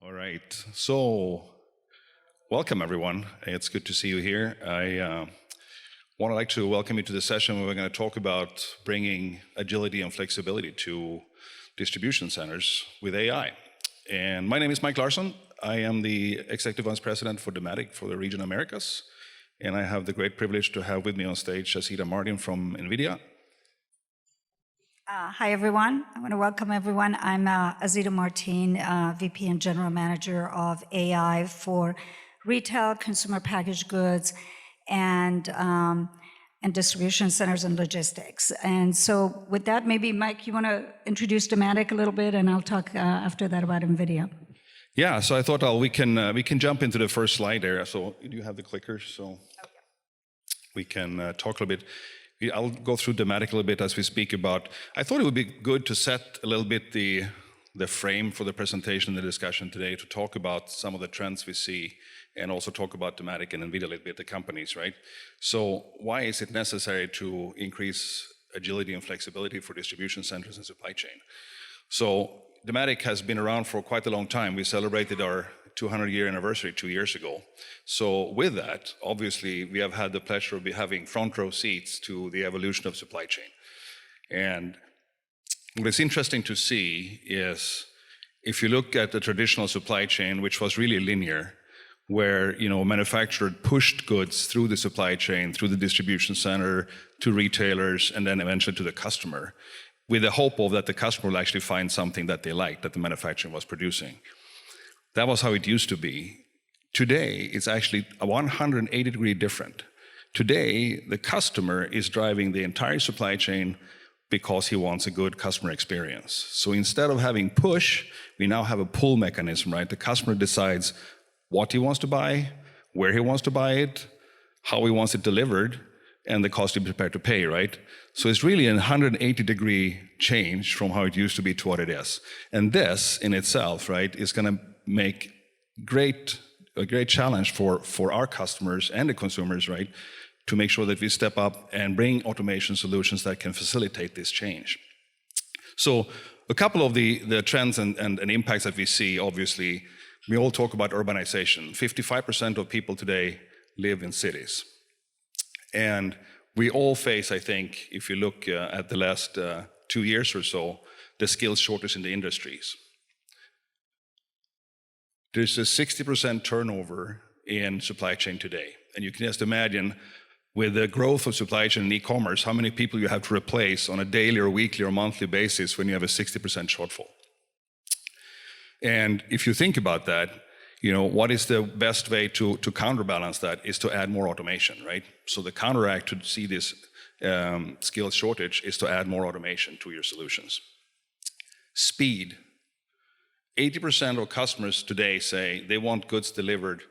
All right. So, welcome everyone. It's good to see you here. I want to like to welcome you to the session where we're going to talk about bringing agility and flexibility to distribution centers with AI. And my name is Mike Larsson. I am the Executive Vice President for Dematic for the region Americas. And I have the great privilege to have with me on stage Azita Martin from NVIDIA. Hi, everyone. I want to welcome everyone. I'm Azita Martin, VP and General Manager of AI for retail, consumer packaged goods, and distribution centers and logistics. And so with that, maybe, Mike, you want to introduce Dematic a little bit, and I'll talk after that about NVIDIA. Yeah, so I thought we can jump into the first slide there. So you do have the clicker, so we can talk a little bit. I'll go through Dematic a little bit as we speak about. I thought it would be good to set a little bit the frame for the presentation and the discussion today to talk about some of the trends we see and also talk about Dematic and NVIDIA a little bit, the companies, right? So why is it necessary to increase agility and flexibility for distribution centers and supply chain? So Dematic has been around for quite a long time. We celebrated our 200-year anniversary 2 years ago. So with that, obviously, we have had the pleasure of having front row seats to the evolution of supply chain. And what is interesting to see is if you look at the traditional supply chain, which was really linear, where manufacturer pushed goods through the supply chain, through the distribution center, to retailers, and then eventually to the customer, with the hope of that the customer will actually find something that they liked that the manufacturer was producing. That was how it used to be. Today, it's actually a 180-degree different. Today, the customer is driving the entire supply chain because he wants a good customer experience. So instead of having push, we now have a pull mechanism, right? The customer decides what he wants to buy, where he wants to buy it, how he wants it delivered, and the cost he's prepared to pay, right? So it's really a 180-degree change from how it used to be to what it is. And this in itself, right, is going to make a great challenge for our customers and the consumers, right, to make sure that we step up and bring automation solutions that can facilitate this change. So a couple of the trends and impacts that we see, obviously, we all talk about urbanization. 55% of people today live in cities. And we all face, I think, if you look at the last 2 years or so, the skills shortage in the industries. There's a 60% turnover in supply chain today. And you can just imagine, with the growth of supply chain and e-commerce, how many people you have to replace on a daily or weekly or monthly basis when you have a 60% shortfall. And if you think about that, what is the best way to counterbalance that is to add more automation, right? So the counteract to see this skills shortage is to add more automation to your solutions. Speed. 80% of customers today say they want goods delivered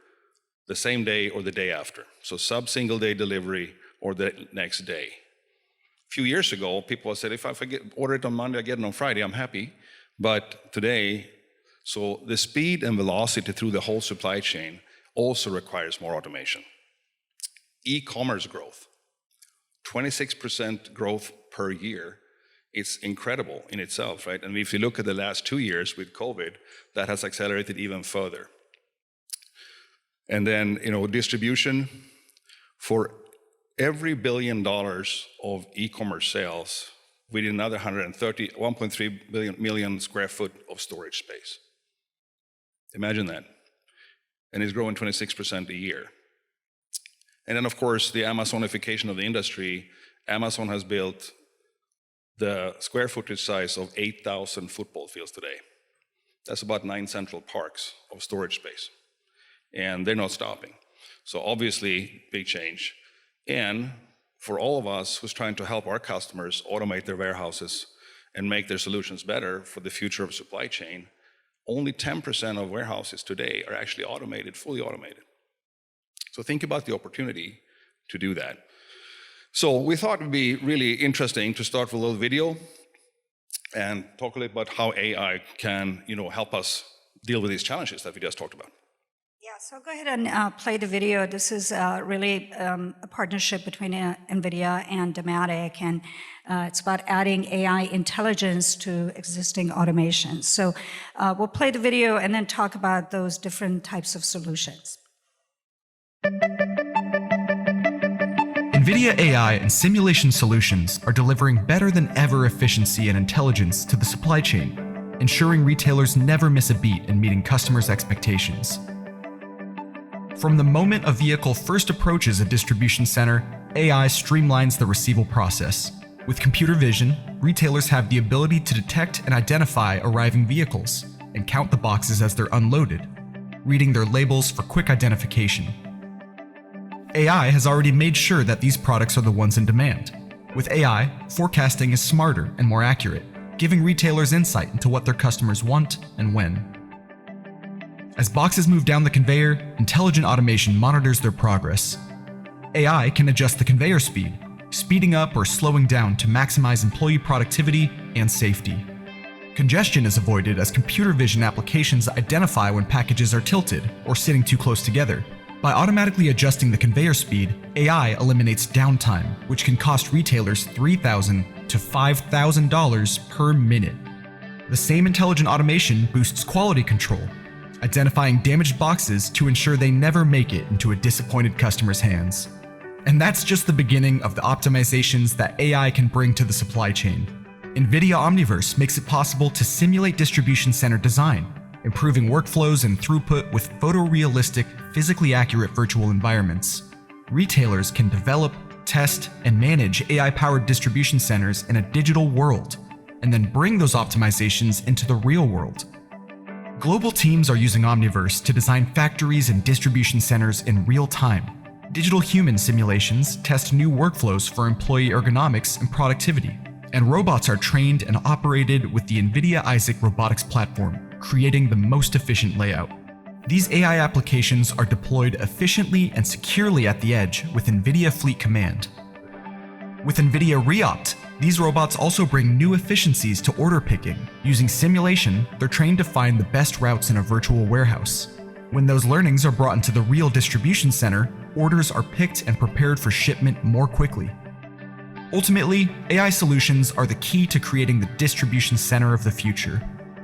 the same day or the day after. So sub-single day delivery or the next day. A few years ago, people said, if I order it on Monday, I get it on Friday, I'm happy. But today, so the speed and velocity through the whole supply chain also requires more automation. E-commerce growth, 26% growth per year. It's incredible in itself, right? And if you look at the last 2 years with COVID, that has accelerated even further. And then, distribution, for every $1 billion of e-commerce sales, we need another 1.3 million square foot of storage space. Imagine that. And it's growing 26% a year. And then, of course, the Amazonification of the industry. Amazon has built the square footage size of 8,000 football fields today. That's about 9 central parks of storage space. And they're not stopping. So obviously, big change. And for all of us who's trying to help our customers automate their warehouses and make their solutions better for the future of supply chain, only 10% of warehouses today are actually automated, fully automated. So think about the opportunity to do that. So we thought it would be really interesting to start with a little video and talk a little about how AI can, help us deal with these challenges that we just talked about. Yeah, So go ahead and play the video. This is really a partnership between NVIDIA and Dematic, and it's about adding AI intelligence to existing automations. So we'll play the video and then talk about those different types of solutions. NVIDIA AI and simulation solutions are delivering better than ever efficiency and intelligence to the supply chain, ensuring retailers never miss a beat in meeting customers' expectations. From the moment a vehicle first approaches a distribution center, AI streamlines the receival process. With computer vision, retailers have the ability to detect and identify arriving vehicles and count the boxes as they're unloaded, reading their labels for quick identification. AI has already made sure that these products are the ones in demand. With AI, forecasting is smarter and more accurate, giving retailers insight into what their customers want and when. As boxes move down the conveyor, intelligent automation monitors their progress. AI can adjust the conveyor speed, speeding up or slowing down to maximize employee productivity and safety. Congestion is avoided as computer vision applications identify when packages are tilted or sitting too close together. By automatically adjusting the conveyor speed, AI eliminates downtime, which can cost retailers $3,000 to $5,000 per minute. The same intelligent automation boosts quality control, identifying damaged boxes to ensure they never make it into a disappointed customer's hands. And that's just the beginning of the optimizations that AI can bring to the supply chain. NVIDIA Omniverse makes it possible to simulate distribution center design, improving workflows and throughput with photorealistic, physically accurate virtual environments. Retailers can develop, test, and manage AI-powered distribution centers in a digital world, and then bring those optimizations into the real world. Global teams are using Omniverse to design factories and distribution centers in real time. Digital human simulations test new workflows for employee ergonomics and productivity. And robots are trained and operated with the NVIDIA Isaac robotics platform, creating the most efficient layout. These AI applications are deployed efficiently and securely at the edge with NVIDIA Fleet Command. With NVIDIA Reopt, these robots also bring new efficiencies to order picking. Using simulation, they're trained to find the best routes in a virtual warehouse. When those learnings are brought into the real distribution center, orders are picked and prepared for shipment more quickly. Ultimately, AI solutions are the key to creating the distribution center of the future,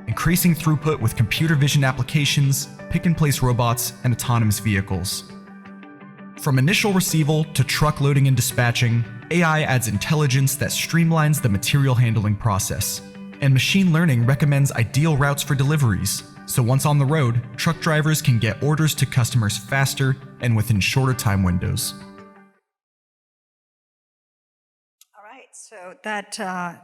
increasing throughput with computer vision applications, pick-and-place robots, and autonomous vehicles. From initial receival to truck loading and dispatching, AI adds intelligence that streamlines the material handling process. And machine learning recommends ideal routes for deliveries, so once on the road, truck drivers can get orders to customers faster and within shorter time windows. All right, so that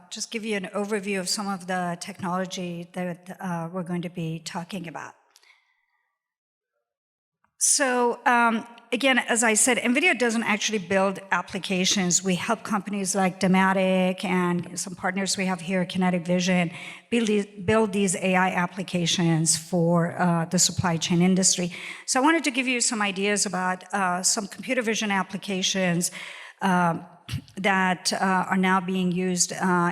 just give you an overview of some of the technology that we're going to be talking about. So again, as I said, NVIDIA doesn't actually build applications. We help companies like Dematic and some partners we have here, Kinetic Vision, build these AI applications for the supply chain industry. So I wanted to give you some ideas about some computer vision applications that are now being used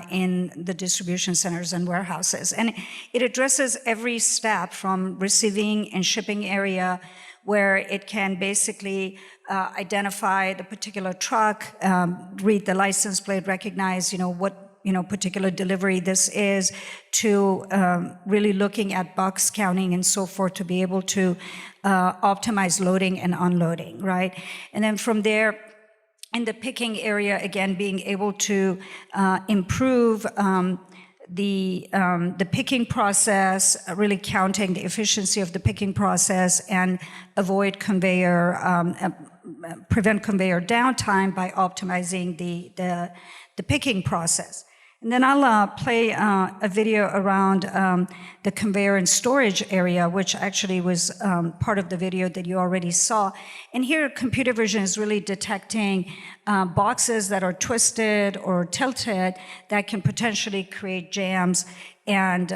in the distribution centers and warehouses. And it addresses every step from receiving and shipping area, where it can basically identify the particular truck, read the license plate, recognize, what particular delivery this is, to really looking at box counting and so forth to be able to optimize loading and unloading, right? And then from there, in the picking area, again, being able to improve the picking process, really counting the efficiency of the picking process and avoid prevent conveyor downtime by optimizing the picking process. And then I'll play a video around the conveyor and storage area, which actually was part of the video that you already saw. And here, computer vision is really detecting boxes that are twisted or tilted that can potentially create jams and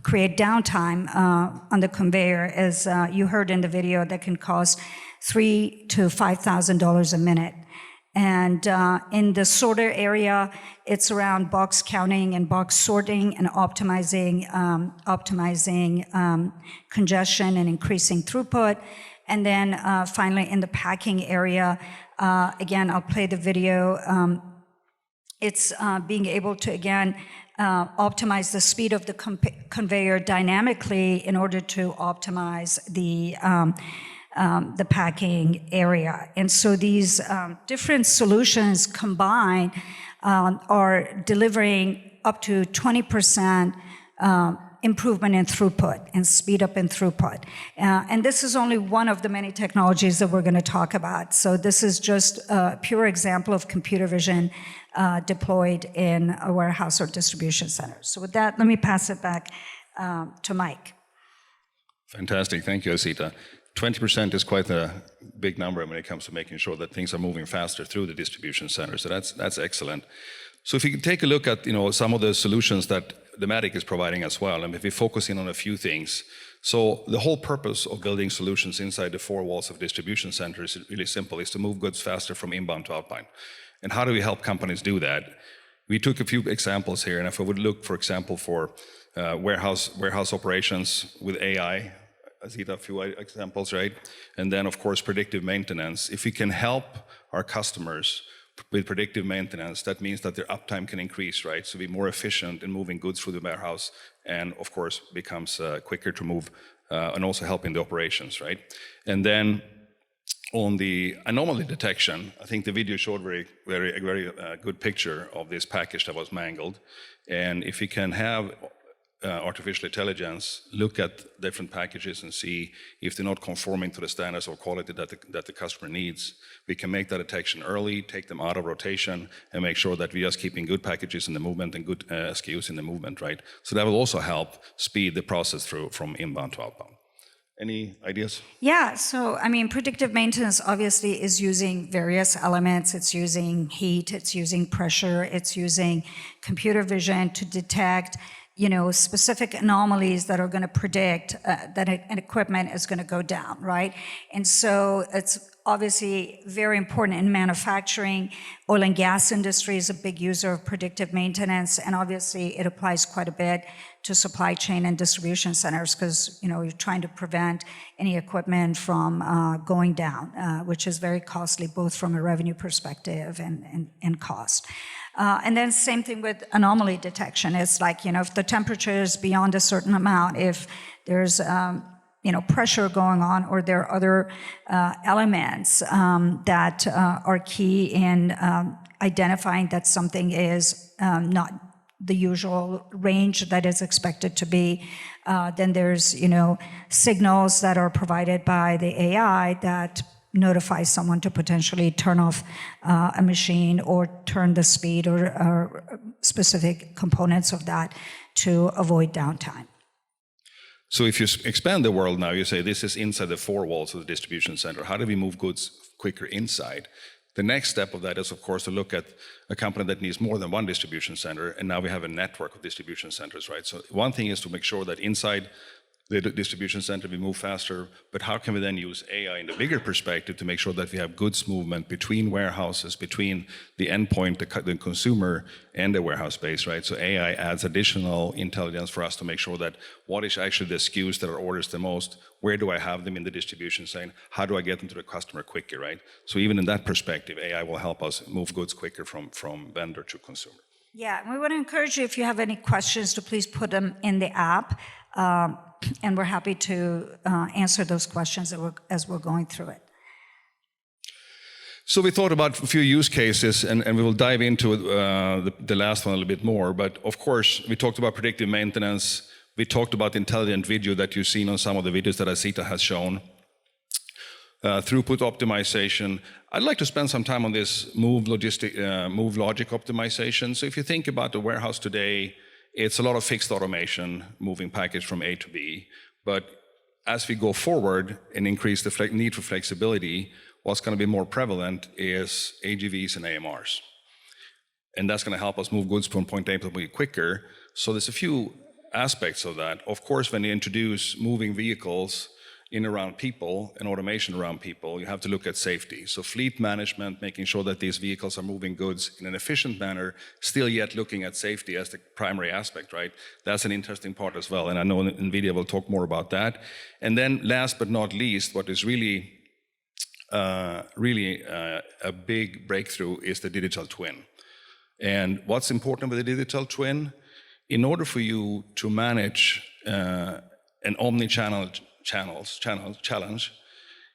create downtime on the conveyor. As you heard in the video, that can cost $3,000 to $5,000 a minute. And in the sorter area, it's around box counting and box sorting and optimizing congestion and increasing throughput. And then finally, in the packing area, again, I'll play the video. It's being able to, again, optimize the speed of the conveyor dynamically in order to optimize the packing area. And so these different solutions combined are delivering up to 20% improvement in throughput and speed up in throughput. And this is only one of the many technologies that we're going to talk about. So this is just a pure example of computer vision deployed in a warehouse or distribution center. So with that, let me pass it back to Mike. Fantastic. Thank you, Asita. 20% is quite a big number when it comes to making sure that things are moving faster through the distribution center. So that's excellent. So if you can take a look at some of the solutions that Dematic is providing as well, and if we focus in on a few things. So the whole purpose of building solutions inside the four walls of distribution centers is really simple, is to move goods faster from inbound to outbound. And how do we help companies do that? We took a few examples here, and if I would look, for example, for warehouse operations with AI, Asita, a few examples, right? And then, of course, predictive maintenance. If we can help our customers with predictive maintenance, that means that their uptime can increase, right? So be more efficient in moving goods through the warehouse, and of course becomes quicker to move, and also helping the operations, right? And then on the anomaly detection, I think the video showed a very good picture of this package that was mangled. And if we can have artificial intelligence look at different packages and see if they're not conforming to the standards of quality that the customer needs, we can make that detection early, take them out of rotation, and make sure that we are keeping good packages in the movement and good SKUs in the movement, right? So that will also help speed the process through from inbound to outbound. Any ideas? Yeah, so I mean, predictive maintenance obviously is using various elements. It's using heat, it's using pressure, it's using computer vision to detect specific anomalies that are going to predict that an equipment is going to go down, right? And so it's obviously very important in manufacturing. Oil and gas industry is a big user of predictive maintenance, and obviously it applies quite a bit to supply chain and distribution centers because you're trying to prevent any equipment from going down, which is very costly both from a revenue perspective and cost. And then same thing with anomaly detection. It's like, if the temperature is beyond a certain amount, if there's, pressure going on, or there are other elements that are key in identifying that something is not the usual range that is expected to be, then there's, signals that are provided by the AI that notify someone to potentially turn off a machine or turn the speed or specific components of that to avoid downtime. So if you expand the world now, you say this is inside the four walls of the distribution center. How do we move goods quicker inside? The next step of that is, of course, to look at a company that needs more than one distribution center, and now we have a network of distribution centers, right? So one thing is to make sure that inside the distribution center we move faster, but how can we then use AI in the bigger perspective to make sure that we have goods movement between warehouses, between the endpoint, the consumer, and the warehouse space, right? So AI adds additional intelligence for us to make sure that what is actually the SKUs that are orders the most, where do I have them in the distribution chain, how do I get them to the customer quicker, right? So even in that perspective, AI will help us move goods quicker from vendor to consumer. Yeah, we want to encourage you, if you have any questions, to please put them in the app. And we're happy to answer those questions as we're going through it. So we thought about a few use cases, and we will dive into the last one a little bit more. But of course, we talked about predictive maintenance. We talked about intelligent video that you've seen on some of the videos that Asita has shown. Throughput optimization. I'd like to spend some time on this move logic optimization. So if you think about the warehouse today, it's a lot of fixed automation, moving package from A to B. But as we go forward and increase the need for flexibility, what's going to be more prevalent is AGVs and AMRs. And that's going to help us move goods from point A to point B quicker. So there's a few aspects of that. Of course, when you introduce moving vehicles in around people and automation around people, you have to look at safety. So fleet management, making sure that these vehicles are moving goods in an efficient manner, still yet looking at safety as the primary aspect, right? That's an interesting part as well, and I know NVIDIA will talk more about that. And then last but not least, what is really a big breakthrough is the digital twin. And what's important with the digital twin? In order for you to manage an omni-channel challenge,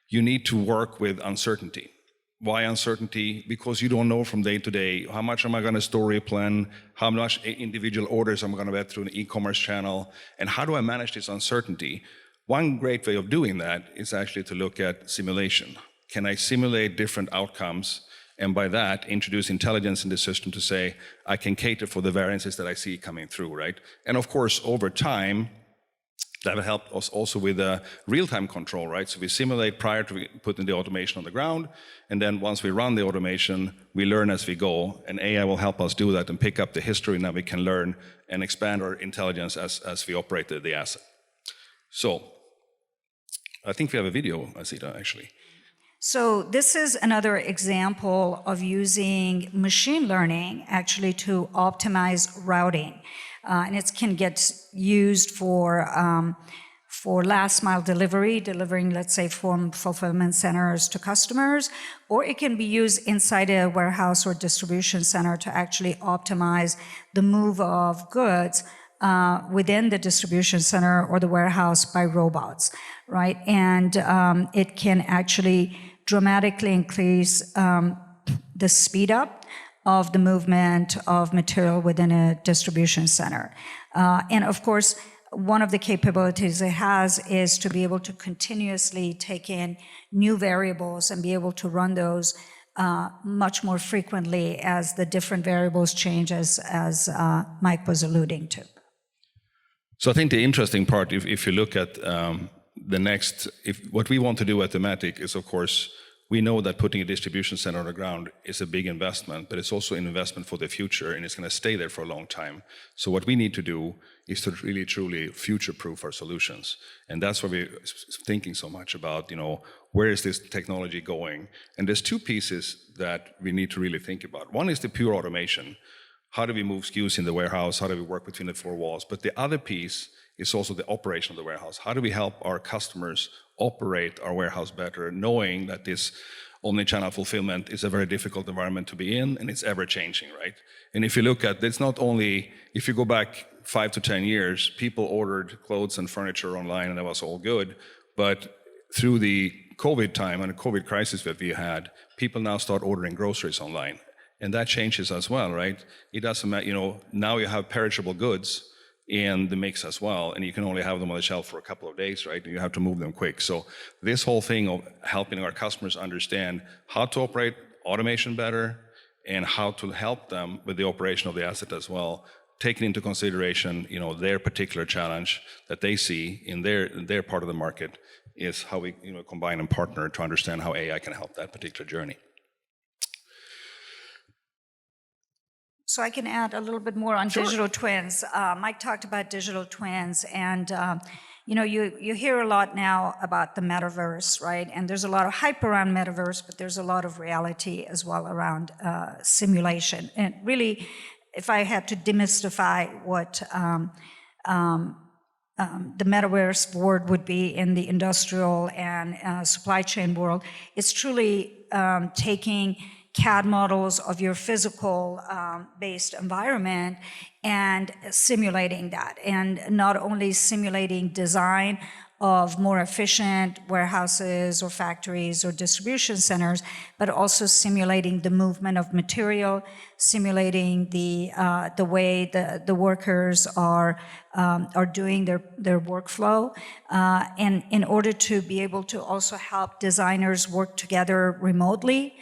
you need to work with uncertainty. Why uncertainty? Because you don't know from day to day, how much am I going to story plan, how much individual orders am I going to get through an e-commerce channel, and how do I manage this uncertainty? One great way of doing that is actually to look at simulation. Can I simulate different outcomes, and by that, introduce intelligence in the system to say, I can cater for the variances that I see coming through, right? And of course, over time, that will help us also with real-time control, right? So we simulate prior to putting the automation on the ground, and then once we run the automation, we learn as we go, and AI will help us do that and pick up the history, and now we can learn and expand our intelligence as we operate the asset. So, I think we have a video, Azita, actually. So this is another example of using machine learning actually to optimize routing. And it can get used for last mile delivery, delivering, let's say, from fulfillment centers to customers, or it can be used inside a warehouse or distribution center to actually optimize the move of goods within the distribution center or the warehouse by robots, right? And it can actually dramatically increase the speed up of the movement of material within a distribution center. And of course, one of the capabilities it has is to be able to continuously take in new variables and be able to run those much more frequently as the different variables change, as Mike was alluding to. So I think the interesting part, if you look at what we want to do at Dematic is, of course, we know that putting a distribution center on the ground is a big investment, but it's also an investment for the future, and it's going to stay there for a long time. So what we need to do is to really, truly future-proof our solutions. And that's why we're thinking so much about, where is this technology going? And there's two pieces that we need to really think about. One is the pure automation. How do we move SKUs in the warehouse? How do we work between the four walls? But the other piece is also the operation of the warehouse. How do we help our customers operate our warehouse better, knowing that this omni-channel fulfillment is a very difficult environment to be in, and it's ever-changing, right? And if you look at, it's not only, if you go back 5 to 10 years, people ordered clothes and furniture online, and that was all good. But through the COVID time and the COVID crisis that we had, people now start ordering groceries online. And that changes as well, right? It doesn't matter, now you have perishable goods in the mix as well, and you can only have them on the shelf for a couple of days, right? You have to move them quick. So this whole thing of helping our customers understand how to operate automation better and how to help them with the operation of the asset as well, taking into consideration, their particular challenge that they see in their part of the market, is how we combine and partner to understand how AI can help that particular journey. So I can add a little bit more on Sure. digital twins. Mike talked about digital twins, and you hear a lot now about the metaverse, right? And there's a lot of hype around metaverse, but there's a lot of reality as well around simulation. And really, if I had to demystify what the metaverse word would be in the industrial and supply chain world, it's truly taking CAD models of your physical based environment and simulating that, and not only simulating design of more efficient warehouses or factories or distribution centers, but also simulating the movement of material, simulating the way the workers are doing their workflow, and in order to be able to also help designers work together remotely.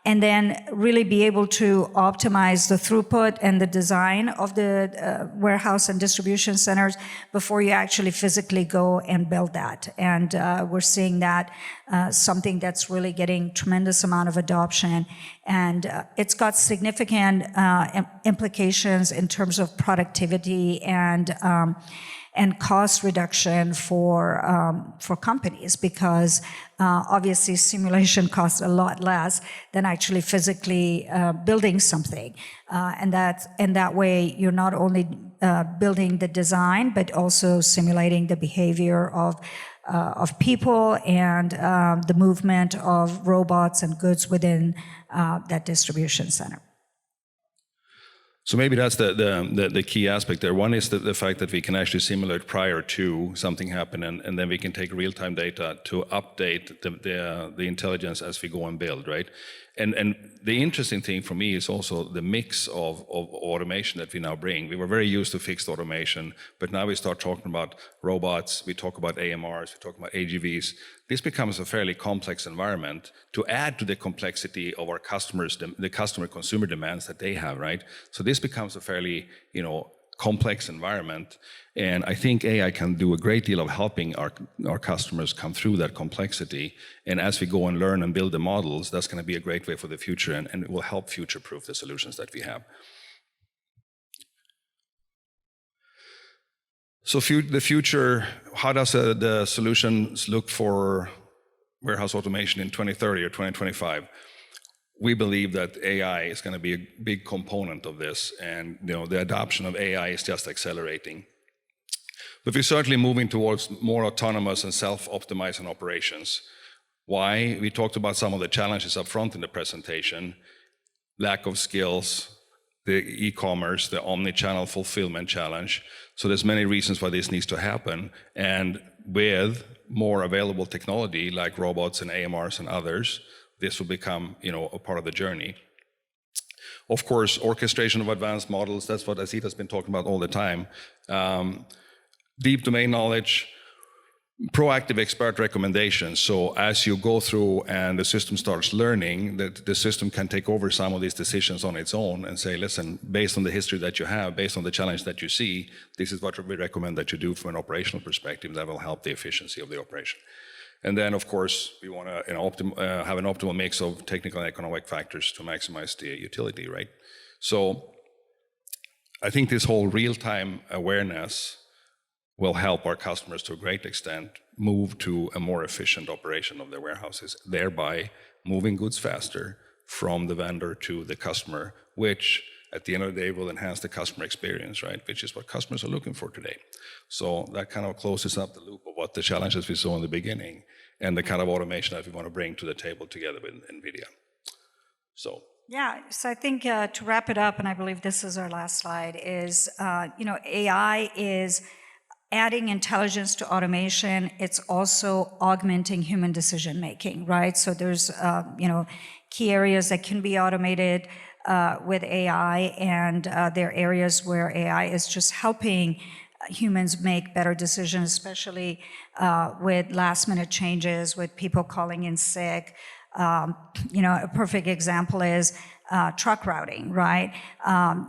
and then really be able to optimize the throughput and the design of the warehouse and distribution centers before you actually physically go and build that. And we're seeing that something that's really getting tremendous amount of adoption. And it's got significant implications in terms of productivity and cost reduction for companies, because obviously simulation costs a lot less than actually physically building something, and that way you're not only building the design but also simulating the behavior of people and the movement of robots and goods within that distribution center. So maybe that's the key aspect there. One is the fact that we can actually simulate prior to something happening, and then we can take real-time data to update the intelligence as we go and build, right? And the interesting thing for me is also the mix of automation that we now bring. We were very used to fixed automation, but now we start talking about robots, we talk about AMRs, we talk about AGVs. This becomes a fairly complex environment to add to the complexity of our customers, the consumer demands that they have, right? So this becomes a fairly, complex environment, and I think AI can do a great deal of helping our customers come through that complexity. And as we go and learn and build the models, that's going to be a great way for the future, and it will help future-proof the solutions that we have. So the future, how does the solutions look for warehouse automation in 2030 or 2025? We believe that AI is going to be a big component of this, and the adoption of AI is just accelerating. But we're certainly moving towards more autonomous and self-optimizing operations. Why? We talked about some of the challenges up front in the presentation: lack of skills, the e-commerce, the omni-channel fulfillment challenge. So there's many reasons why this needs to happen, and with more available technology like robots and AMRs and others, this will become, a part of the journey. Of course, orchestration of advanced models, that's what Azita's been talking about all the time. Deep domain knowledge, proactive expert recommendations. So as you go through and the system starts learning, that the system can take over some of these decisions on its own and say, listen, based on the history that you have, based on the challenge that you see, this is what we recommend that you do from an operational perspective that will help the efficiency of the operation. And then, of course, we want to have an optimal mix of technical and economic factors to maximize the utility, right? So I think this whole real-time awareness will help our customers to a great extent move to a more efficient operation of their warehouses, thereby moving goods faster from the vendor to the customer, which at the end of the day will enhance the customer experience, right? Which is what customers are looking for today. So that kind of closes up the loop of what the challenges we saw in the beginning and the kind of automation that we want to bring to the table together with NVIDIA. So. Yeah, so I think to wrap it up, and I believe this is our last slide, is, AI is adding intelligence to automation. It's also augmenting human decision-making, right? So there's, key areas that can be automated with AI, and there are areas where AI is just helping humans make better decisions, especially with last-minute changes, with people calling in sick. A perfect example is truck routing, right?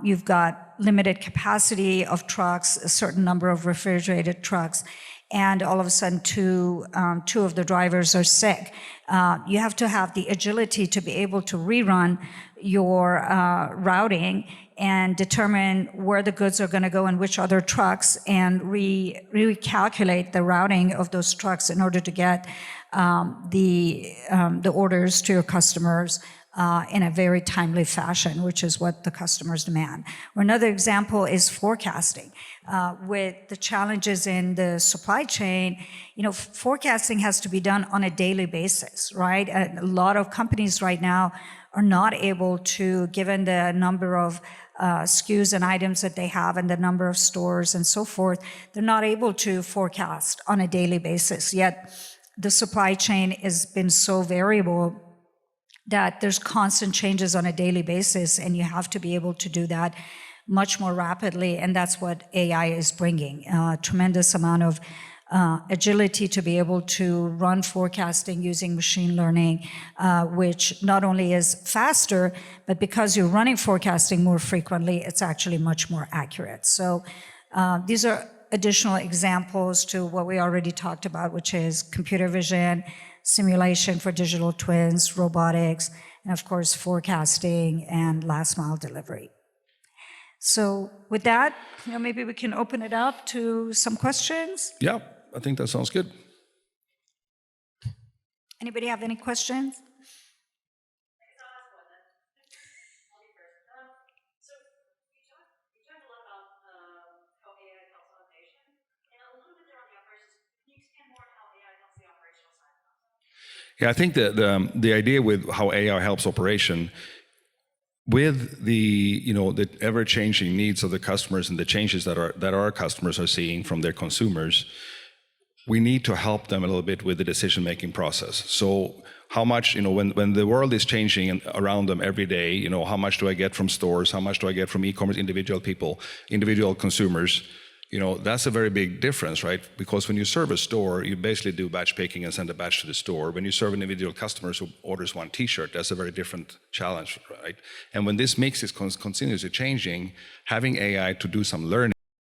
You've got limited capacity of trucks, a certain number of refrigerated trucks, and all of a sudden two of the drivers are sick. You have to have the agility to be able to rerun your routing and determine where the goods are going to go and which other trucks, and recalculate the routing of those trucks in order to get the orders to your customers in a very timely fashion, which is what the customers demand. Or another example is forecasting. With the challenges in the supply chain, forecasting has to be done on a daily basis, right? A lot of companies right now are not able to, given the number of SKUs and items that they have and the number of stores and so forth, they're not able to forecast on a daily basis. Yet the supply chain has been so variable that there's constant changes on a daily basis, and you have to be able to do that much more rapidly, and that's what AI is bringing. Tremendous amount of agility to be able to run forecasting using machine learning, which not only is faster, but because you're running forecasting more frequently, it's actually much more accurate. So these are additional examples to what we already talked about, which is computer vision, simulation for digital twins, robotics, and of course, forecasting and last mile delivery. So with that, maybe we can open it up to some questions. Yeah, I think that sounds good. Anybody have any questions? Yeah, I think the idea with how AI helps operation, with the the ever-changing needs of the customers and the changes that our customers are seeing from their consumers, we need to help them a little bit with the decision-making process. So how much, when the world is changing around them every day, how much do I get from stores? How much do I get from e-commerce, individual people, individual consumers? That's a very big difference, right? Because when you serve a store, you basically do batch picking and send a batch to the store. When you serve an individual customer who orders one t-shirt, that's a very different challenge, right? And when this mix is continuously changing, having AI to do some learning